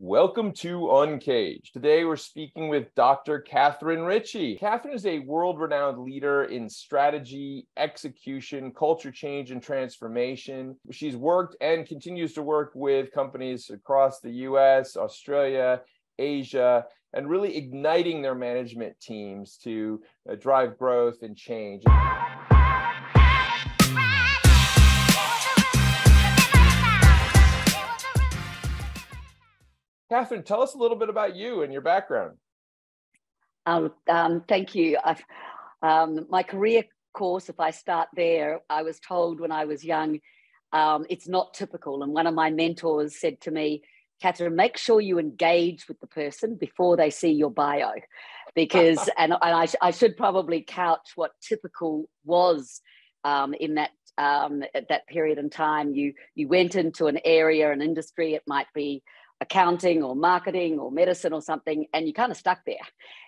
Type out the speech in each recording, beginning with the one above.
Welcome to Uncaged. Today we're speaking with Dr. Catherine Ritchie. Catherine is a world-renowned leader in strategy, execution, culture change, and transformation. She's worked and continues to work with companies across the US, Australia, Asia, and really igniting their management teams to drive growth and change. Catherine, tell us a little bit about you and your background. Thank you. My career course, if I start there, I was told when I was young, it's not typical. And one of my mentors said to me, Catherine, make sure you engage with the person before they see your bio. Because, and I should probably couch what typical was in that at that period in time. You went into an area, an industry, it might be accounting or marketing or medicine or something, and you kind of stuck there.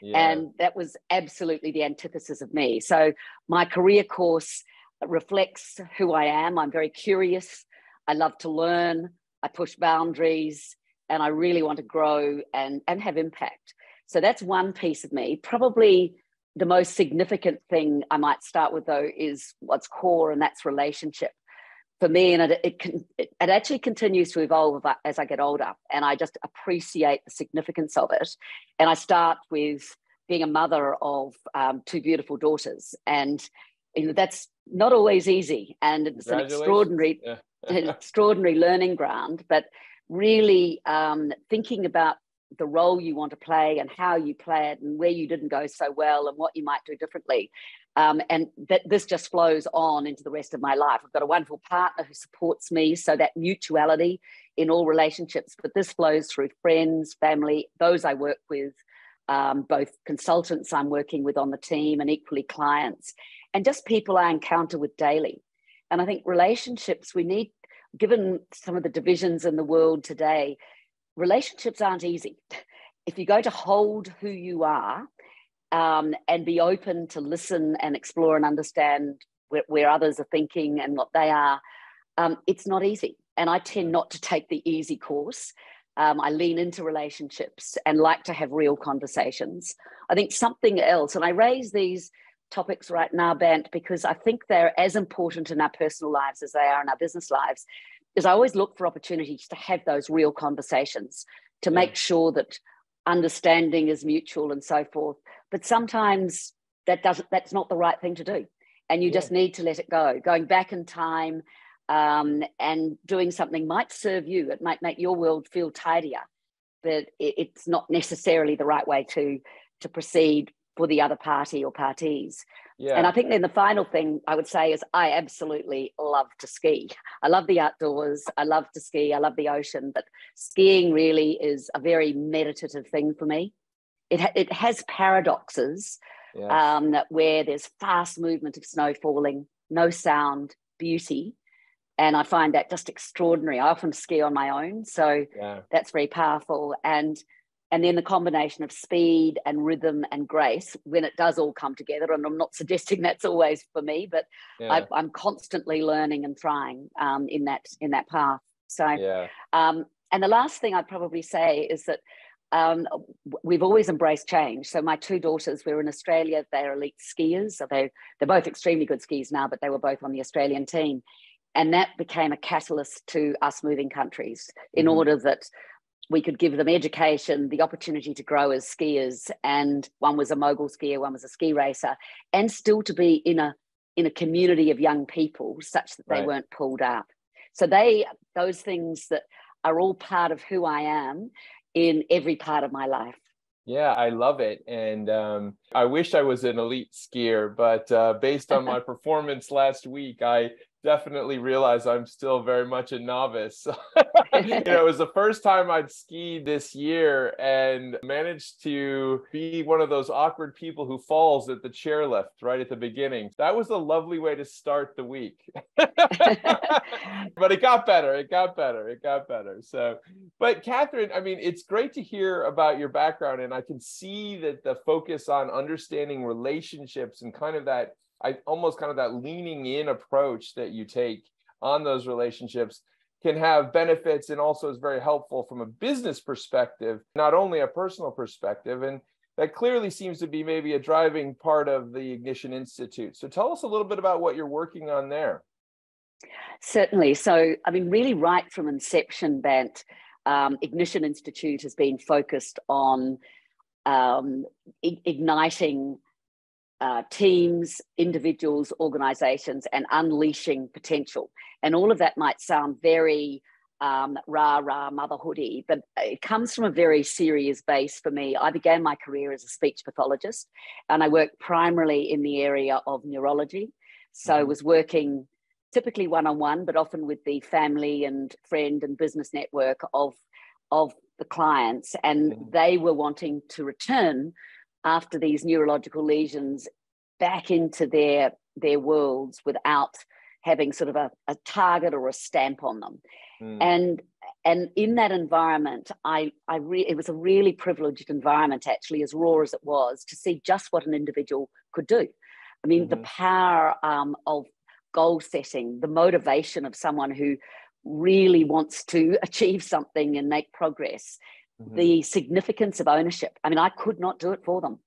Yeah. And that was absolutely the antithesis of me. So my career course reflects who I am. I'm very curious. I love to learn. I push boundaries, and I really want to grow and have impact. So that's one piece of me. Probably the most significant thing I might start with, though, is what's core, and that's relationship. For me, and it actually continues to evolve as I get older, and I just appreciate the significance of it. And I start with being a mother of two beautiful daughters, and that's not always easy, and it's an extraordinary, extraordinary learning ground. But really thinking about the role you want to play and how you play it, and where you didn't go so well, and what you might do differently. And that this just flows on into the rest of my life. I've got a wonderful partner who supports me, so that mutuality in all relationships, but this flows through friends, family, those I work with, both consultants I'm working with on the team and equally clients, and just people I encounter with daily. And I think relationships, we need, given some of the divisions in the world today, relationships aren't easy. If you go to hold who you are, and be open to listen and explore and understand where others are thinking and what they are, it's not easy. And I tend not to take the easy course. I lean into relationships and like to have real conversations. I think something else, and I raise these topics right now, Bant, because I think they're as important in our personal lives as they are in our business lives, is I always look for opportunities to have those real conversations, to make sure that understanding is mutual and so forth. But sometimes that's not the right thing to do. And you just need to let it go. Going back in time and doing something might serve you. It might make your world feel tidier, but it's not necessarily the right way to proceed for the other party or parties. Yeah. And I think then the final thing I would say is I absolutely love to ski. I love the outdoors. I love to ski. I love the ocean. But skiing really is a very meditative thing for me. It has paradoxes where there's fast movement of snow falling, no sound, beauty. And I find that just extraordinary. I often ski on my own. So that's very powerful. And then the combination of speed and rhythm and grace, when it does all come together, and I'm not suggesting that's always for me, but I'm constantly learning and trying in that path. So, and the last thing I'd probably say is that we've always embraced change. So my two daughters, we're in Australia, they're elite skiers. So they're both extremely good skiers now, but they were both on the Australian team. And that became a catalyst to us moving countries in order that we could give them education, the opportunity to grow as skiers. And one was a mogul skier, one was a ski racer, and still to be in a community of young people such that they weren't pulled up. So those things that are all part of who I am in every part of my life. Yeah, I love it. And I wish I was an elite skier, but based on my performance last week, I definitely realize I'm still very much a novice. It was the first time I'd skied this year and managed to be one of those awkward people who falls at the chairlift right at the beginning. That was a lovely way to start the week. But it got better. It got better. So, but Catherine, I mean, it's great to hear about your background, and I can see that the focus on understanding relationships and kind of that leaning in approach that you take on those relationships can have benefits and also is very helpful from a business perspective, not only a personal perspective. And that clearly seems to be maybe a driving part of the Ignition Institute. So tell us a little bit about what you're working on there. Certainly. So, I mean, really right from inception, Bant, Ignition Institute has been focused on igniting teams, individuals, organizations, and unleashing potential. And all of that might sound very rah-rah motherhoody, but it comes from a very serious base for me. I began my career as a speech pathologist, and I worked primarily in the area of neurology. So I was working typically one-on-one, but often with the family and friend and business network of the clients. And they were wanting to return after these neurological lesions back into their worlds without having sort of a target or a stamp on them. And in that environment, it was a really privileged environment, actually, as raw as it was, to see just what an individual could do. I mean, the power of goal setting, the motivation of someone who really wants to achieve something and make progress, the significance of ownership. I mean, I could not do it for them.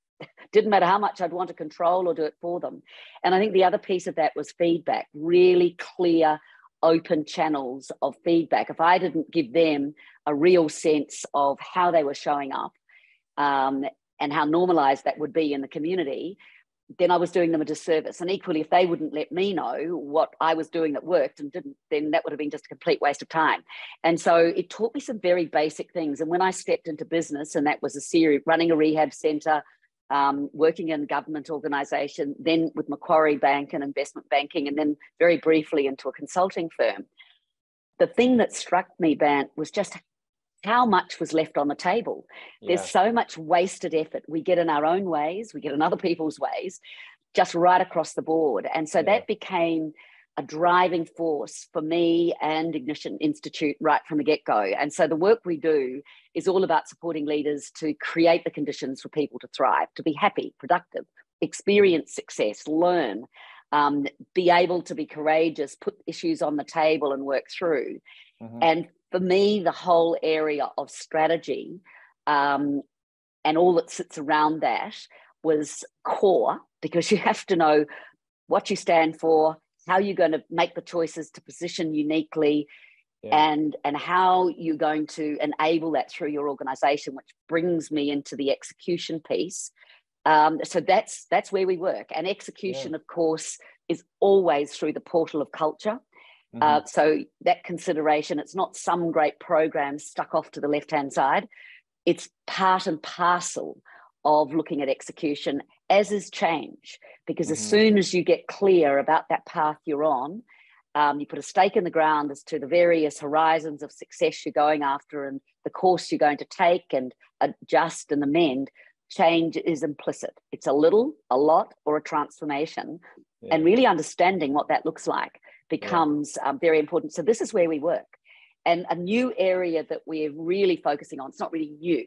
Didn't matter how much I'd want to control or do it for them. And I think the other piece of that was feedback, really clear, open channels of feedback. If I didn't give them a real sense of how they were showing up and how normalized that would be in the community, then I was doing them a disservice. And equally, if they wouldn't let me know what I was doing that worked and didn't, then that would have been just a complete waste of time. And so it taught me some very basic things. And when I stepped into business, and that was a series, running a rehab center, working in a government organization, then with Macquarie Bank and investment banking, and then very briefly into a consulting firm. The thing that struck me, Bant, was just how much was left on the table. There's so much wasted effort. We get in our own ways, we get in other people's ways, just right across the board. And so that became a driving force for me and Ignition Institute right from the get-go. And so the work we do is all about supporting leaders to create the conditions for people to thrive, to be happy, productive, experience success, learn, be able to be courageous, put issues on the table and work through. And for me, the whole area of strategy and all that sits around that was core, because you have to know what you stand for, how you're going to make the choices to position uniquely, and how you're going to enable that through your organization, which brings me into the execution piece. So that's where we work. And execution, of course, is always through the portal of culture. So that consideration, it's not some great program stuck off to the left-hand side. It's part and parcel of looking at execution, as is change. Because as soon as you get clear about that path you're on, you put a stake in the ground as to the various horizons of success you're going after and the course you're going to take and adjust and amend, change is implicit. It's a little, a lot, or a transformation. And really understanding what that looks like becomes very important. So this is where we work. And a new area that we're really focusing on, it's not really new,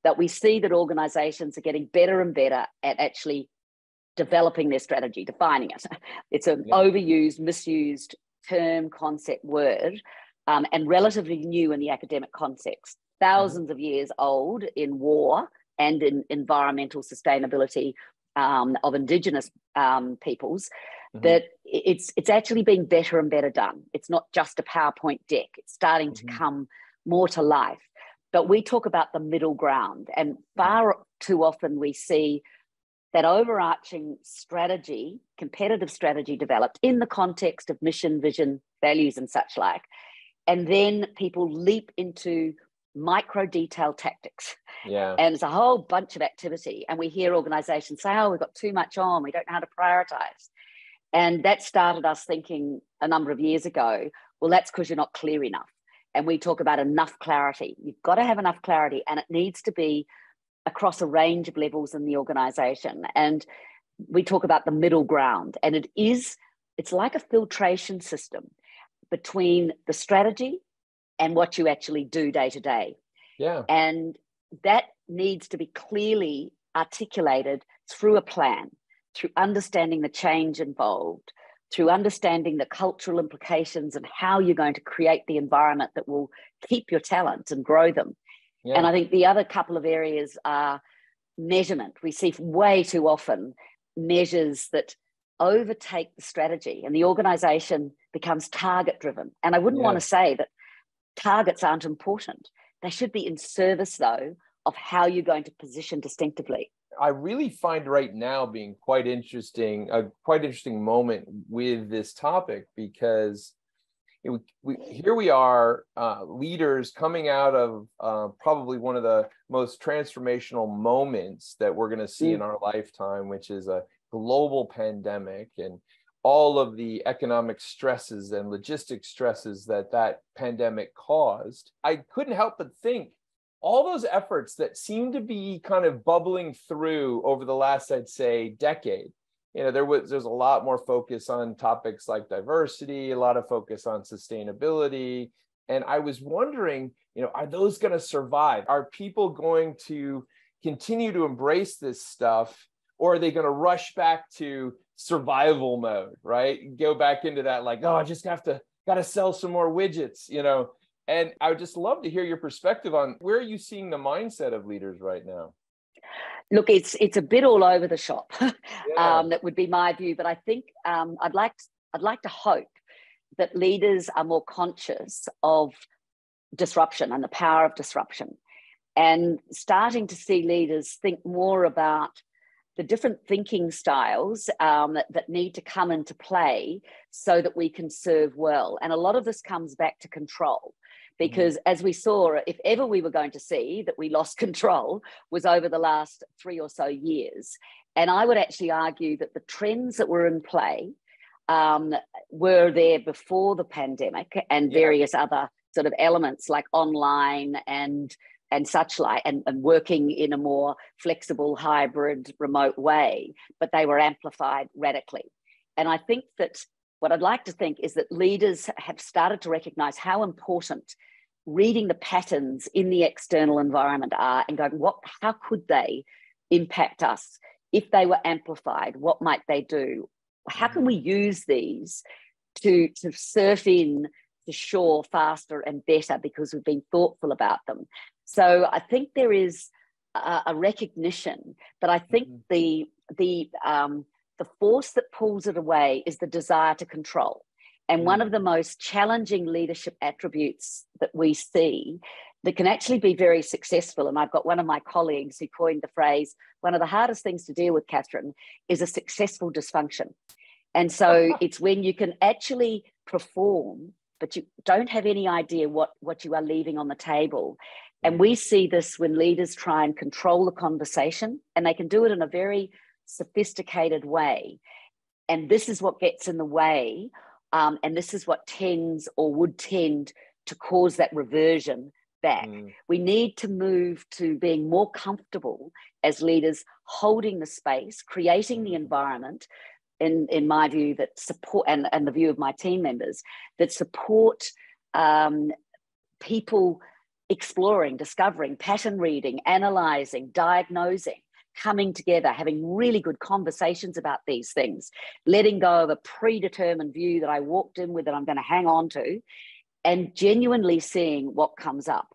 that we see that organizations are getting better and better at actually developing their strategy, defining it. It's an overused, misused term, concept, word, and relatively new in the academic context. Thousands of years old in war and in environmental sustainability of Indigenous peoples, that it's actually being better and better done. It's not just a PowerPoint deck. It's starting to come more to life. But we talk about the middle ground, and far too often we see that overarching strategy, competitive strategy developed in the context of mission, vision, values, and such like. And then people leap into micro detail tactics. And it's a whole bunch of activity. And we hear organizations say, oh, we've got too much on, we don't know how to prioritize. And that started us thinking a number of years ago, well, that's because you're not clear enough. And we talk about enough clarity. You've got to have enough clarity, and it needs to be across a range of levels in the organization. And we talk about the middle ground, and it's like a filtration system between the strategy and what you actually do day to day. And that needs to be clearly articulated through a plan, through understanding the change involved, through understanding the cultural implications and how you're going to create the environment that will keep your talents and grow them. Yeah. And I think the other couple of areas are measurement. We see way too often measures that overtake the strategy, and the organization becomes target driven. And I wouldn't want to say that targets aren't important. They should be in service, though, of how you're going to position distinctively. I really find right now being quite interesting, a quite interesting moment with this topic, because here we are, leaders coming out of probably one of the most transformational moments that we're going to see in our lifetime, which is a global pandemic and all of the economic stresses and logistic stresses that pandemic caused. I couldn't help but think all those efforts that seem to be kind of bubbling through over the last, I'd say, decade. There's a lot more focus on topics like diversity, a lot of focus on sustainability. And I was wondering, are those going to survive? Are people going to continue to embrace this stuff, or are they going to rush back to survival mode, right? Go back into that, like, oh, I just got to sell some more widgets, And I would just love to hear your perspective on where are you seeing the mindset of leaders right now? Look, it's a bit all over the shop. That would be my view. But I think I'd like to hope that leaders are more conscious of disruption and the power of disruption, and starting to see leaders think more about the different thinking styles that need to come into play so that we can serve well. And a lot of this comes back to control. Because as we saw, if ever we were going to see that we lost control, was over the last 3 or so years. And I would actually argue that the trends that were in play were there before the pandemic, and various other sort of elements like online and such like, and working in a more flexible, hybrid, remote way, but they were amplified radically. And I think that what I'd like to think is that leaders have started to recognize how important reading the patterns in the external environment are, and going, how could they impact us if they were amplified? What might they do? How can we use these to surf in to shore faster and better because we've been thoughtful about them? So I think there is a recognition, but I think the force that pulls it away is the desire to control. And one of the most challenging leadership attributes that we see that can actually be very successful, and I've got one of my colleagues who coined the phrase, one of the hardest things to deal with, Catherine, is a successful dysfunction. And so it's when you can actually perform, but you don't have any idea what you are leaving on the table. And we see this when leaders try and control the conversation, and they can do it in a very sophisticated way. And this is what gets in the way. And this is what tends or would tend to cause that reversion back. We need to move to being more comfortable as leaders, holding the space, creating the environment, in my view, that support, and the view of my team members, that support people exploring, discovering, pattern reading, analysing, diagnosing, coming together, having really good conversations about these things, letting go of a predetermined view that I walked in with that I'm going to hang on to, and genuinely seeing what comes up.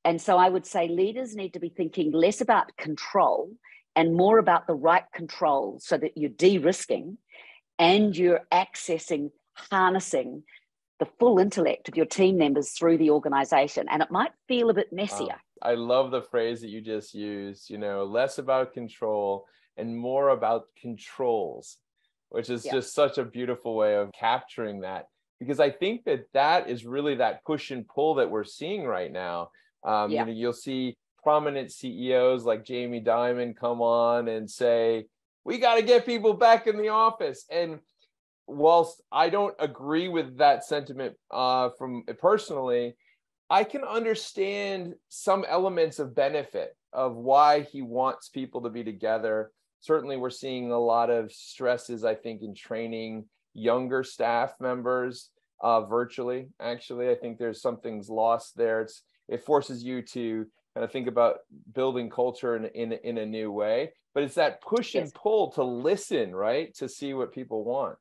And so I would say leaders need to be thinking less about control and more about the right control, so that you're de-risking and you're accessing, harnessing the full intellect of your team members through the organization. And it might feel a bit messier. Wow. I love the phrase that you just used, less about control and more about controls, which is just such a beautiful way of capturing that. Because I think that is really that push and pull that we're seeing right now. You'll see prominent CEOs like Jamie Dimon come on and say, we got to get people back in the office. And whilst I don't agree with that sentiment from personally, I can understand some elements of benefit of why he wants people to be together. Certainly, we're seeing a lot of stresses, I think, in training younger staff members virtually. Actually, I think there's some things lost there. It forces you to kind of think about building culture in a new way. But it's that push and pull to listen, right? To see what people want.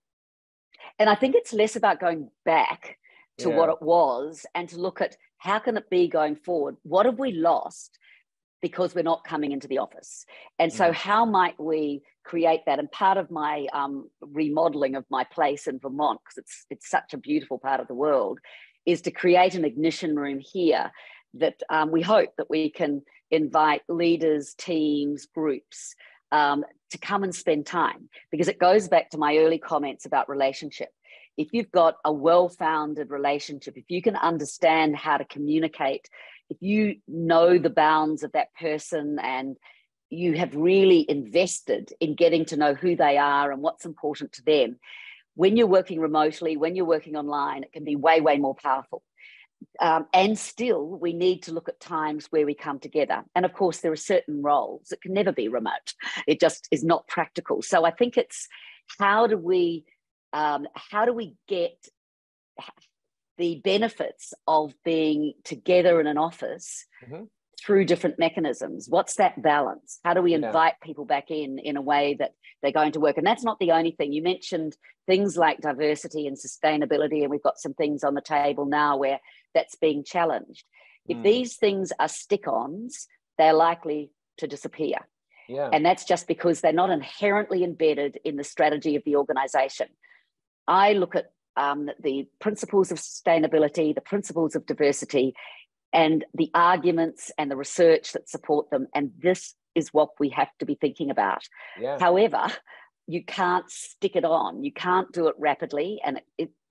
And I think it's less about going back to what it was and to look at how can it be going forward? What have we lost because we're not coming into the office? And so how might we create that? And part of my remodeling of my place in Vermont, because it's such a beautiful part of the world, is to create an ignition room here that we hope that we can invite leaders, teams, groups to come and spend time, because it goes back to my early comments about relationship. If you've got a well-founded relationship, if you can understand how to communicate, if you know the bounds of that person and you have really invested in getting to know who they are and what's important to them, when you're working remotely, when you're working online, it can be way, way more powerful. And still, we need to look at times where we come together. And of course, there are certain roles that can never be remote. It just is not practical. So I think it's how do we get the benefits of being together in an office through different mechanisms? What's that balance? How do we invite people back in a way that they're going to work? And that's not the only thing. You mentioned things like diversity and sustainability, and we've got some things on the table now where that's being challenged. If these things are stick-ons, they're likely to disappear. And that's just because they're not inherently embedded in the strategy of the organization. I look at the principles of sustainability, the principles of diversity, and the arguments and the research that support them. And this is what we have to be thinking about. However, you can't stick it on. You can't do it rapidly. And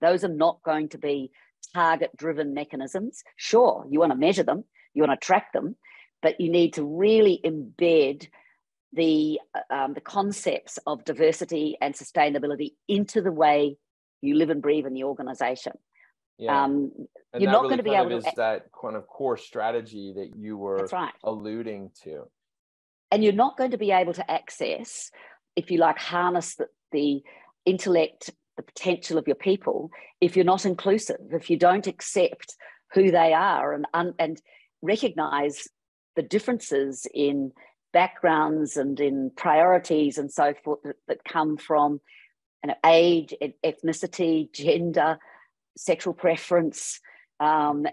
those are not going to be target-driven mechanisms. Sure, you want to measure them, you want to track them, but you need to really embed the concepts of diversity and sustainability into the way you live and breathe in the organization. And you're not going to be able to... is that kind of core strategy that you were alluding to. And you're not going to be able to access, if you like, harness the intellect, the potential of your people, if you're not inclusive, if you don't accept who they are and recognize the differences in backgrounds and in priorities and so forth that come from age, ethnicity, gender, sexual preference, and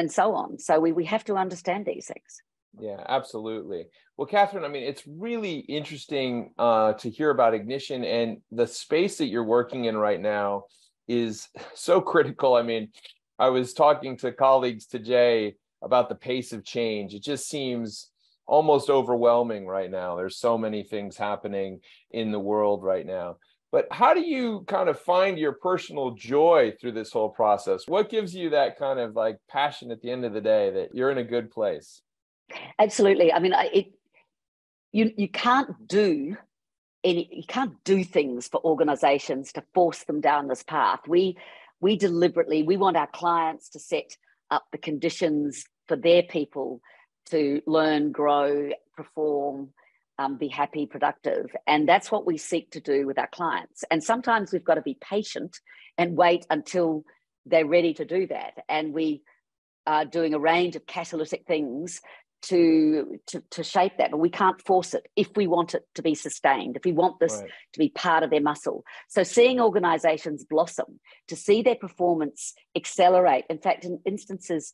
so on. So we have to understand these things. Yeah, absolutely. Well, Catherine, I mean, it's really interesting to hear about Ignition, and the space that you're working in right now is so critical. I mean, I was talking to colleagues today about the pace of change. It just seems almost overwhelming right now. There's so many things happening in the world right now. But how do you kind of find your personal joy through this whole process? What gives you that kind of like passion at the end of the day that you're in a good place? Absolutely. I mean, you can't do things for organizations to force them down this path. We deliberately, we want our clients to set up the conditions for their people to learn, grow, perform, be happy, productive. And that's what we seek to do with our clients. And sometimes we've got to be patient and wait until they're ready to do that. And we are doing a range of catalytic things to shape that, but we can't force it if we want it to be sustained, if we want this to be part of their muscle. So seeing organizations blossom, to see their performance accelerate, in fact, in instances,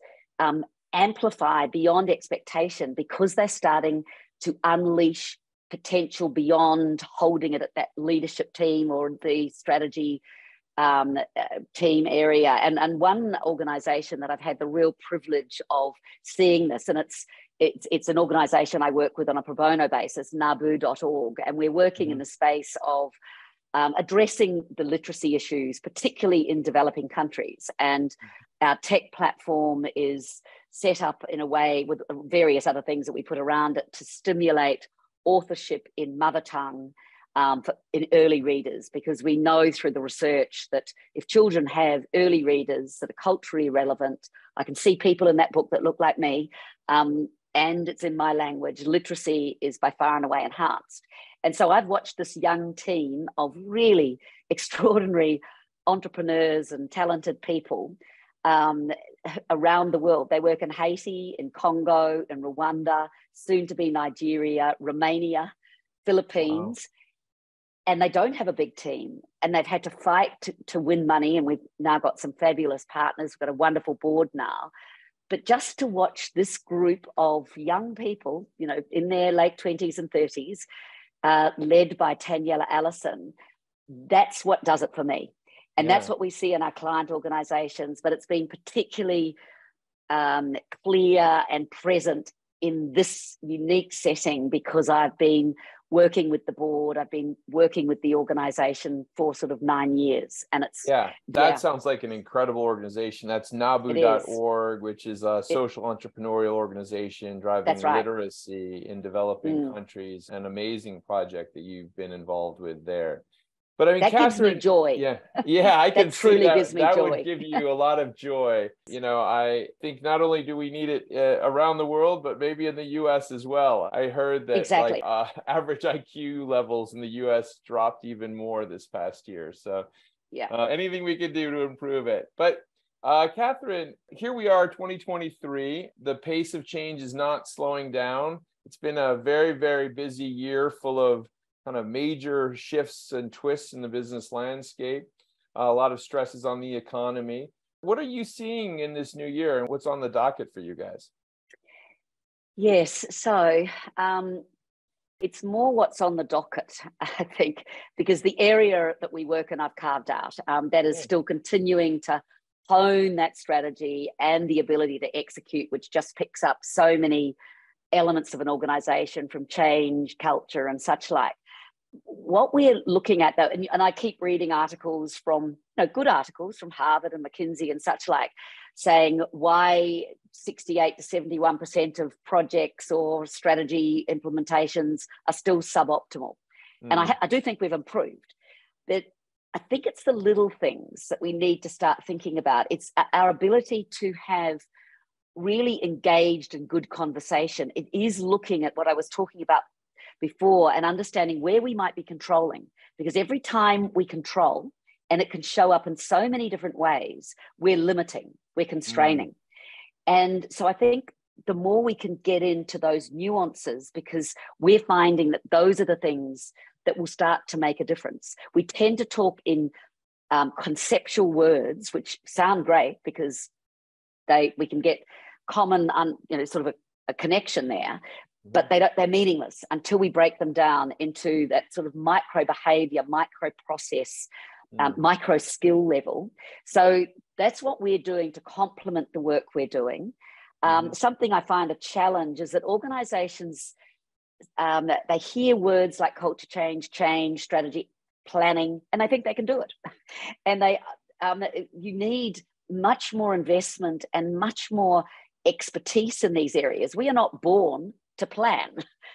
amplify beyond expectation, because they're starting to unleash potential beyond holding it at that leadership team or the strategy team area. And one organization that I've had the real privilege of seeing this, and it's an organization I work with on a pro bono basis, nabu.org, and we're working in the space of addressing the literacy issues, particularly in developing countries. And our tech platform is set up in a way with various other things that we put around it to stimulate authorship in mother tongue in early readers, because we know through the research that if children have early readers that are culturally relevant, I can see people in that book that look like me, and it's in my language, literacy is by far and away enhanced. And so I've watched this young team of really extraordinary entrepreneurs and talented people around the world. They work in Haiti, in Congo, in Rwanda, soon to be Nigeria, Romania, Philippines. and they don't have a big team, and they've had to fight to win money. And we've now got some fabulous partners. We've got a wonderful board now. But just to watch this group of young people, you know, in their late 20s and 30s, led by Daniela Allison, that's what does it for me. And that's what we see in our client organizations, but it's been particularly clear and present in this unique setting because I've been working with the board, I've been working with the organization for sort of 9 years. And it's that sounds like an incredible organization. That's NABU.org, which is a social entrepreneurial organization driving literacy in developing countries. An amazing project that you've been involved with there. But I mean, that Catherine, gives me joy. Yeah, I can see that. Gives me that joy. Would give you a lot of joy. You know, I think not only do we need it around the world, but maybe in the U.S. as well. I heard that average IQ levels in the U.S. dropped even more this past year. So, anything we could do to improve it. But Catherine, here we are, 2023. The pace of change is not slowing down. It's been a very, very busy year full of kind of major shifts and twists in the business landscape, a lot of stresses on the economy. What are you seeing in this new year, and what's on the docket for you guys? Yes, so it's more what's on the docket, I think, because the area that we work in, I've carved out, that is still continuing to hone that strategy and the ability to execute, which just picks up so many elements of an organization from change, culture, and such like. What we're looking at, though, and I keep reading articles from, good articles from Harvard and McKinsey and such like, saying why 68 to 71% of projects or strategy implementations are still suboptimal. And I do think we've improved. But I think it's the little things that we need to start thinking about. It's our ability to have really engaged and good conversation. It is looking at what I was talking about before and understanding where we might be controlling, because every time we control, and it can show up in so many different ways, we're limiting, we're constraining. And so I think the more we can get into those nuances, because we're finding that those are the things that will start to make a difference. We tend to talk in conceptual words, which sound great because we can get common, sort of a connection there, but they're meaningless until we break them down into that sort of micro behavior, micro process, micro skill level. So that's what we're doing to complement the work we're doing. Something I find a challenge is that organizations, they hear words like culture change, strategy, planning, and they think they can do it. And you need much more investment and much more expertise in these areas. We are not born to plan.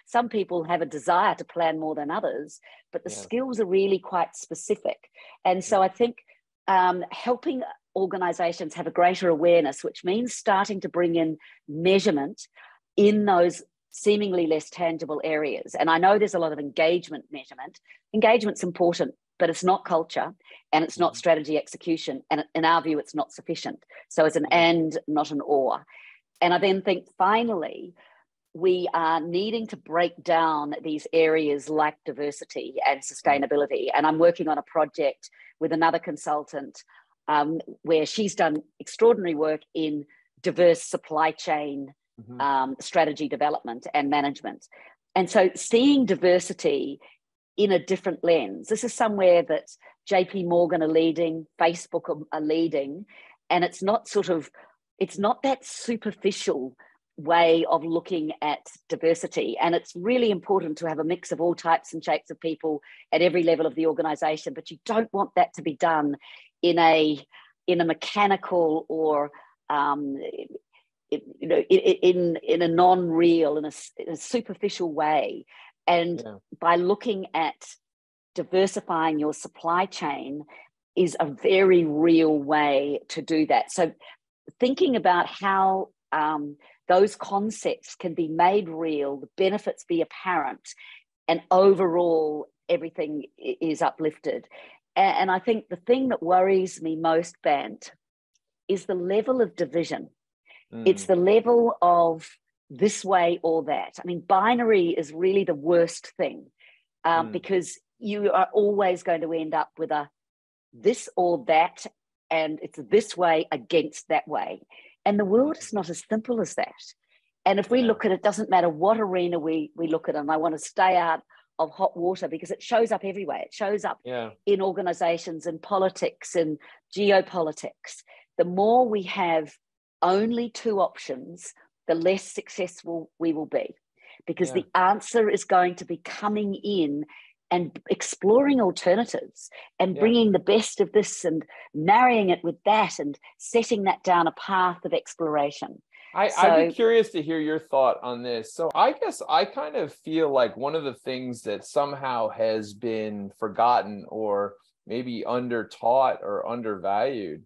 Some people have a desire to plan more than others, but the skills are really quite specific. And so I think helping organizations have a greater awareness, which means starting to bring in measurement in those seemingly less tangible areas. And I know there's a lot of engagement measurement. Engagement's important, but it's not culture and it's not strategy execution. And in our view, it's not sufficient. So it's an and, not an or. And I then think finally, we are needing to break down these areas like diversity and sustainability. And I'm working on a project with another consultant where she's done extraordinary work in diverse supply chain strategy development and management. And so seeing diversity in a different lens, this is somewhere that JP Morgan are leading, Facebook are leading, and it's not that superficial way of looking at diversity. And it's really important to have a mix of all types and shapes of people at every level of the organization, but you don't want that to be done in a mechanical or in a non-real, in a superficial way. And by looking at diversifying your supply chain is a very real way to do that. So thinking about how those concepts can be made real, the benefits be apparent, and overall everything is uplifted. And I think the thing that worries me most, Bant, is the level of division. It's the level of this way or that. I mean, binary is really the worst thing because you are always going to end up with a this or that, and it's this way against that way. And the world is not as simple as that. And if we look at it, doesn't matter what arena we look at, and I want to stay out of hot water because it shows up everywhere. It shows up in organizations and politics and geopolitics. The more we have only two options, the less successful we will be, because the answer is going to be coming in and exploring alternatives and bringing the best of this and marrying it with that and setting that down a path of exploration. I'd be curious to hear your thought on this. So I guess I kind of feel like one of the things that somehow has been forgotten or maybe under-taught or undervalued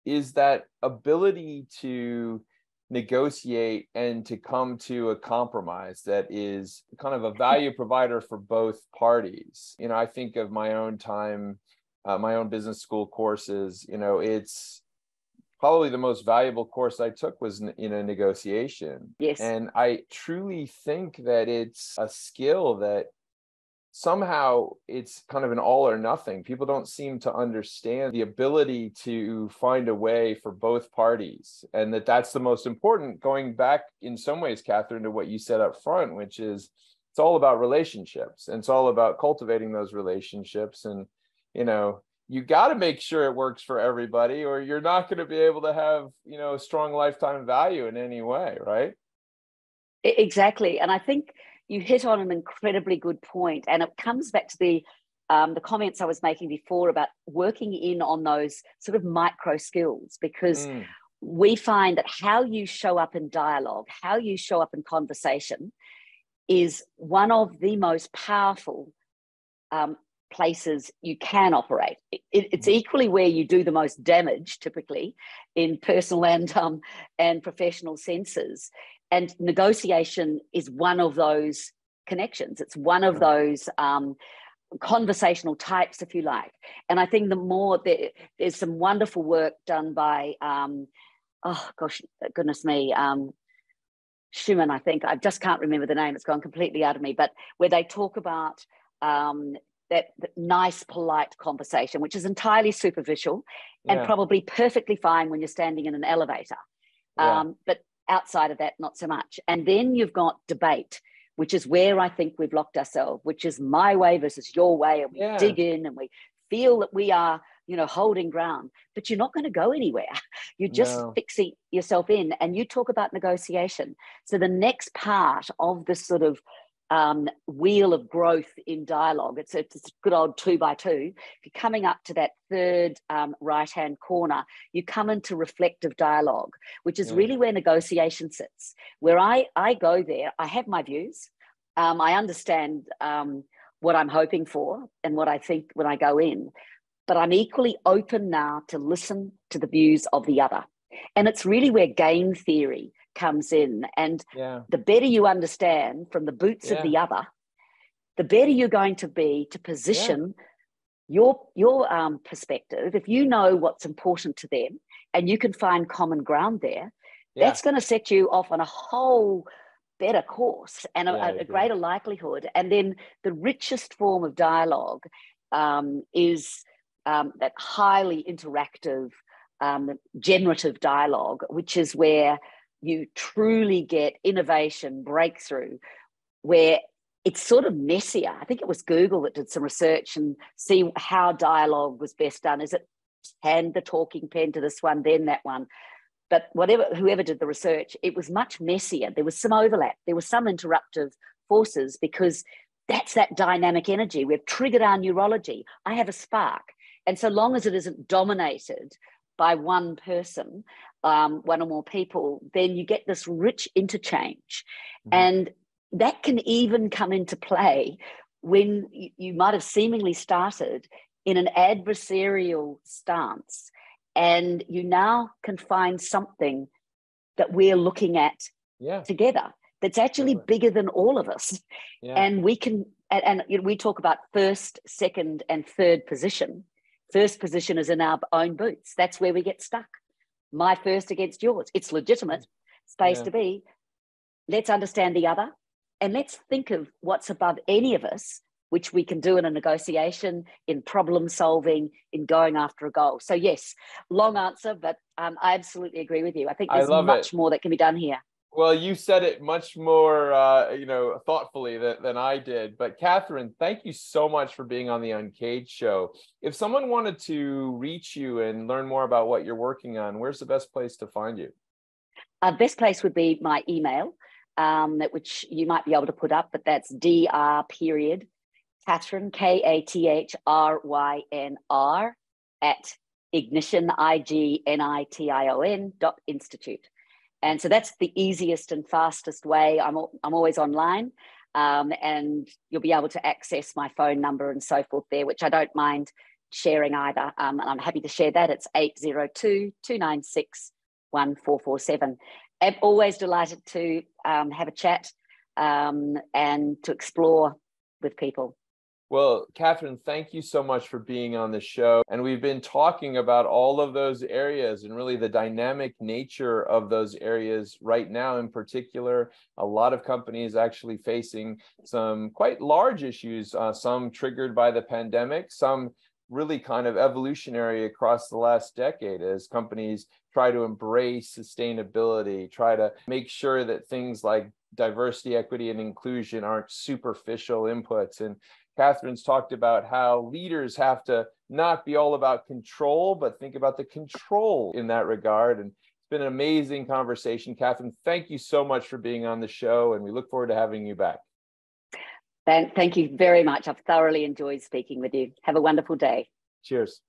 is that ability to negotiate and to come to a compromise that is kind of a value provider for both parties. You know, I think of my own time, my own business school courses, you know, it's probably the most valuable course I took was in a negotiation. Yes. And I truly think that it's a skill that somehow it's kind of an all or nothing. People don't seem to understand the ability to find a way for both parties, and that's the most important, going back in some ways, Catherine, to what you said up front, which is it's all about relationships, and it's all about cultivating those relationships. And, you know, you got to make sure it works for everybody, or you're not going to be able to have, you know, a strong lifetime value in any way, right? Exactly. And I think you hit on an incredibly good point. And it comes back to the comments I was making before about working in on those sort of micro skills, because we find that how you show up in dialogue, how you show up in conversation is one of the most powerful places you can operate. It's equally where you do the most damage, typically, in personal and professional senses. And negotiation is one of those connections. It's one of those conversational types, if you like. And I think the more there's some wonderful work done by, goodness me, Schumann, I think. I just can't remember the name. It's gone completely out of me. But where they talk about that nice, polite conversation, which is entirely superficial and probably perfectly fine when you're standing in an elevator. But outside of that, not so much. And then you've got debate, which is where I think we've locked ourselves, which is my way versus your way. And we dig in and we feel that we are, you know, holding ground, but you're not going to go anywhere. You're just fixing yourself in. And you talk about negotiation. So the next part of this sort of wheel of growth in dialogue, it's a good old 2x2. If you're coming up to that third right-hand corner, you come into reflective dialogue, which is really where negotiation sits, where I go there. I have my views. I understand what I'm hoping for and what I think when I go in, but I'm equally open now to listen to the views of the other. And it's really where game theory comes in. And the better you understand from the boots of the other, the better you're going to be to position your perspective. If you know what's important to them and you can find common ground there, that's going to set you off on a whole better course and a greater likelihood. And then the richest form of dialogue is that highly interactive, generative dialogue, which is where you truly get innovation, breakthrough, where it's sort of messier. I think it was Google that did some research and see how dialogue was best done. Is it hand the talking pen to this one, then that one? But whoever did the research, it was much messier. There was some overlap. There was some interruptive forces, because that's that dynamic energy. We've triggered our neurology. I have a spark. And so long as it isn't dominated by one person, one or more people, then you get this rich interchange. And that can even come into play when you might have seemingly started in an adversarial stance, and you now can find something that we're looking at together that's actually bigger than all of us. And we can, and we talk about first, second, and third position. First position is in our own boots. That's where we get stuck. My first against yours. It's legitimate space to be. Let's understand the other, and let's think of what's above any of us which we can do in a negotiation, in problem solving, in going after a goal. So yes, long answer, but I absolutely agree with you. I think there's much more that can be done here. Well, you said it much more, thoughtfully than I did. But Catherine, thank you so much for being on the Uncaged show. If someone wanted to reach you and learn more about what you're working on, where's the best place to find you? Best place would be my email, which you might be able to put up, but that's Dr. Kathryn, KATHRYNR @ignition, IGNITION.institute. And so that's the easiest and fastest way. I'm always online, and you'll be able to access my phone number and so forth there, which I don't mind sharing either. And I'm happy to share that. It's 802-296-1447. I'm always delighted to have a chat and to explore with people. Well, Catherine, thank you so much for being on the show. And we've been talking about all of those areas and really the dynamic nature of those areas right now. In particular, a lot of companies actually facing some quite large issues, some triggered by the pandemic, some really kind of evolutionary across the last decade as companies try to embrace sustainability, try to make sure that things like diversity, equity, and inclusion aren't superficial inputs. And Catherine's talked about how leaders have to not be all about control, but think about the control in that regard. And it's been an amazing conversation. Catherine, thank you so much for being on the show, and we look forward to having you back. Thank you very much. I've thoroughly enjoyed speaking with you. Have a wonderful day. Cheers.